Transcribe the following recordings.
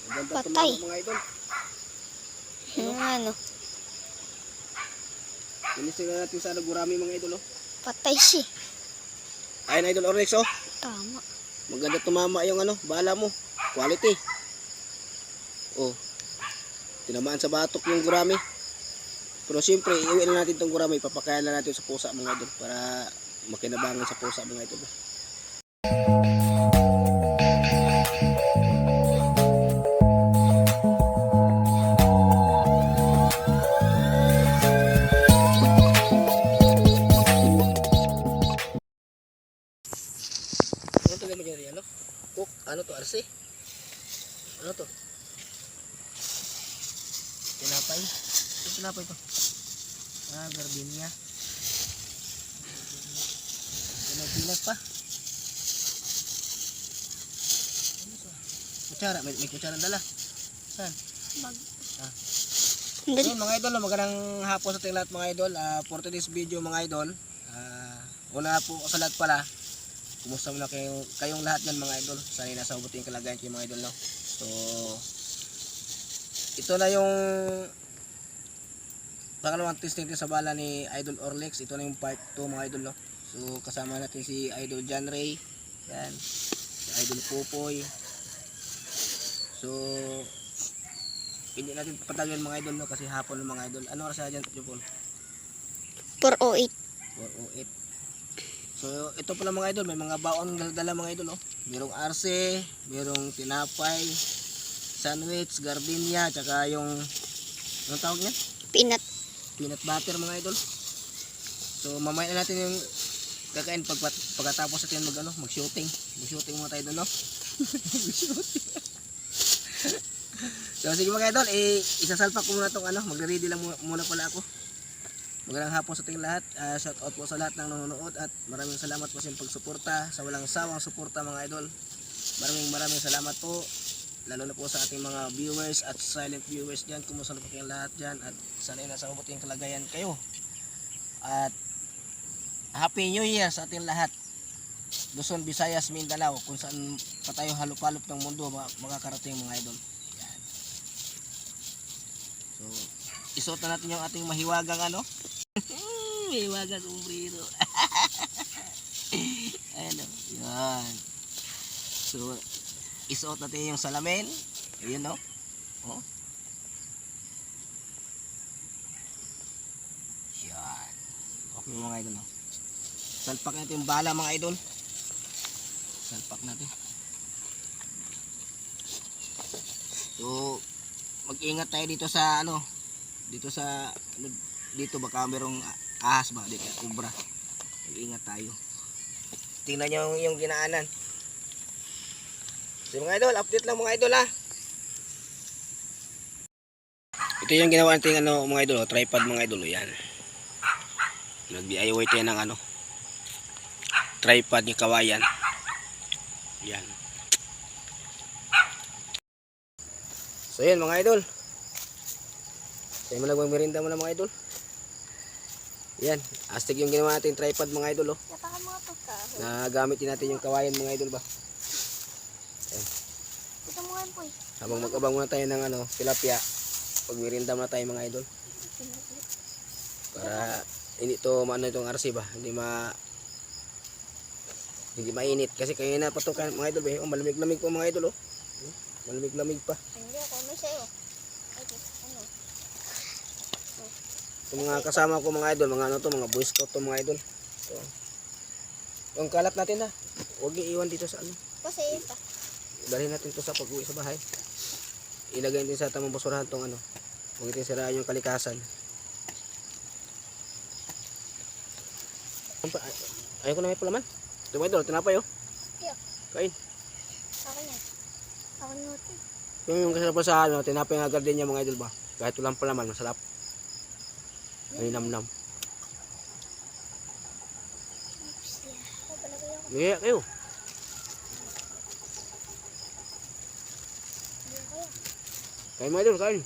Ganda Patay. tumama mga idol. Ano? Linisin na natin sa gurami mga idol. Oh. Patay siya. Ayun idol Orex oh. Tama. Maganda tumama yung ano, bala mo. Quality. Oh. Tinamaan sa batok yung gurami. Pero siyempre, iuwi na natin itong gurami. Papakayan na natin sa pusa mga idol para makinabangan sa pusa mga idol. Ano to gamit niya? Ano? Cook? Ano to? Arsi? Ano to? Tinapay? Ito tinapay to. Ah, gardenia. May pinat pa. Kutsara, may kutsara dala. Saan? Bag. Ah. So, mga idol, magandang hapon sa ating lahat mga idol. For today's video mga idol, una po sa lahat pala, kumusta muna kayong lahat yan mga idol. Sana nasa mabuting kalagayan kayo mga idol. No? So, ito na yung pangalawang testing sa bala ni Idol Orlex. Ito na yung part 2 mga idol. No? So, kasama natin si Idol John Ray. Yan. Si Idol Popoy. So, hindi natin patagal mga idol no kasi hapon ng mga idol. Ano oras na dyan, Jupol? 408. 4:08. So, ito pala mga idol, may mga baon dala mga idol. Oh. Merong arse, merong tinapay, sandwich, gardenia, tsaka yung anong tawag niya? Peanut butter mga idol. So, mamaya na natin yung kakain pagkatapos natin mag-shooting. Mag-shooting muna tayo doon, no? Mag-shooting. So sige mga idol, isasalpak ko muna itong magre-ready lang muna pala ako. Magandang hapon sa ating lahat. Shout out po sa lahat ng nanonood at maraming salamat po sa inyong pagsuporta, sa walang sawang suporta mga idol. Maraming salamat po. Lalo na po sa ating mga viewers at silent viewers dyan. Kumusta na po kayong lahat dyan at sana nasa mabuting kalagayan kayo. At Happy New Year sa ating lahat. Luzon, Visayas, Mindanao, kung saan pa tayo halop-halop ng mundo makakarating mga idol. So, isuot na natin yung ating mahiwagang mahiwagang umbrero. Ayan o. Yan. So, isuot natin yung salamin. Ayan o. Oh. Yan. Okay mga idol. Salpak natin yung bala mga idol. Salpak natin. So, mag-ingat tayo dito sa dito baka merong ahas ba dito, kubra. Mag-ingat tayo. Tingnan niyo yung ginaanan. So mga idol, update lang mga idol ha. Ito yung ginawa natin mga idol, tripod mga idol yan. Nag-DIY tayo ng tripod ng kawayan. Yan. So yan mga idol. Tayo mo lang merinda muna mga idol. Yan, astig yung ginawa natin tripod mga idol. Oh. Nagamit din natin yung kawayan mga idol ba. Yan. Ito mo yan po eh. Habang mag-abang muna tayo ng tilapia, pag merinda muna tayo mga idol. Para hindi to maano itong RC ba, hindi mainit kasi kaya na patukan mga idol ba. Oh, malamig-lamig po mga idol oh. Malamig-lamig pa. Hindi ako may sayo. Yung mga kasama ko mga idol, mga boy scout to mga idol. So, yung kalat natin ha. Huwag iiwan dito sa Kasi ito. Dalhin natin to sa pag-uwi sa bahay. Ilagay natin sa tamang basurahan tong Huwag natin siraan yung kalikasan. Ayaw ko na may pulaman. Ito mga idol, tinapay oh. Yeah. Kain. Ako yan. Ako nuti. Yung kasarap sa tinapay nga gardenia mga idol ba. Kahit walang palaman, masarap. Ay namnam. Iya kayo. Kain mga idol, kain.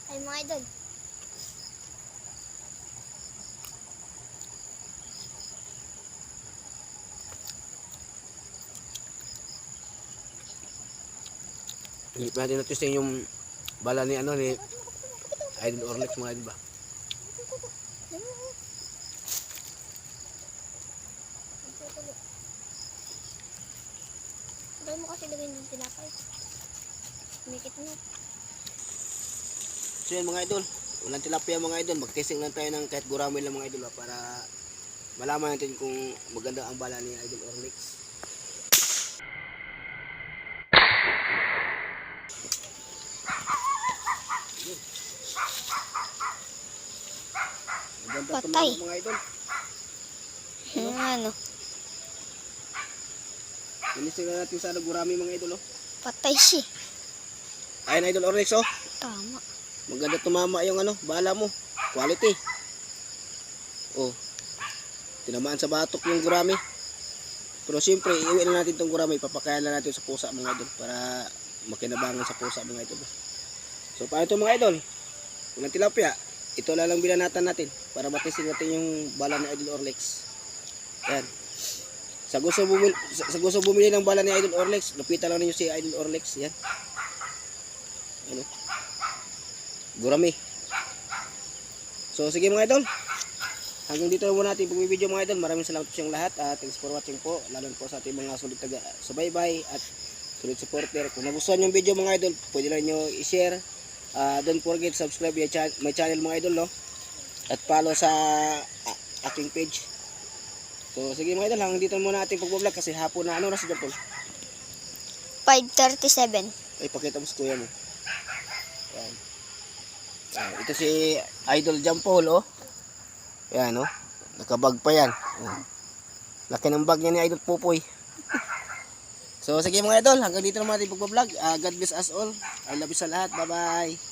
Ay mga idol. Hindi pa natin natisting yung bala ni ano ni Idol Orlex mga idol ba. Dahil mo kasi lagay ng tinapay. Mikit mo. So yan mga idol, walang tilapia mga idol, mag-testing lang tayo ng kahit gurami lang mga idol ba, para malaman natin kung maganda ang bala ni Idol Orlex. Maganda Patay. tumama mga idol. Ano? Inising na natin sa gurami mga idol oh. Patay siya. Ayun Idol Orlex oh. Tama. Maganda tumama yung ano, bala mo. Quality. Oh. Tinamaan sa batok yung gurami. Pero siyempre, iuwi na natin itong gurami. Papakayan na natin sa pusa mga idol para makinabangan sa pusa mga idol. So paano ito mga idol? Walang tilapia. Ito lang binanatan natin para matising natin yung bala ni Idol Orlex. Yan. Sa gusto bumili ng bala ni Idol Orlex, lupitan lang ninyo si Idol Orlex. Yan. Ano? Gurami. So sige mga idol. Hanggang dito na muna natin pag-video mga idol. Maraming salamat po sa inyong lahat. Thanks for watching po. Lalo po sa ating mga sulit taga subaybay at sulit supporter. Kung nagustuhan yung video mga idol, pwede lang nyo i-share. Don't forget subscribe my channel mga idol no. At follow sa aking page. So sige mga idol, hanggang dito na muna natin pag-vlog kasi hapon na ano na sa Japon. 5:37. Ay pakita mo sa kuya mo. Yan. Ito si Idol Jampol oh. Yan oh. Nakabag pa yan. Oh. Laki ng bag niya ni Idol Pupoy. So sige mga idol, hanggang dito na natin pag-vlog. God bless us all. I love you sa lahat. Bye bye.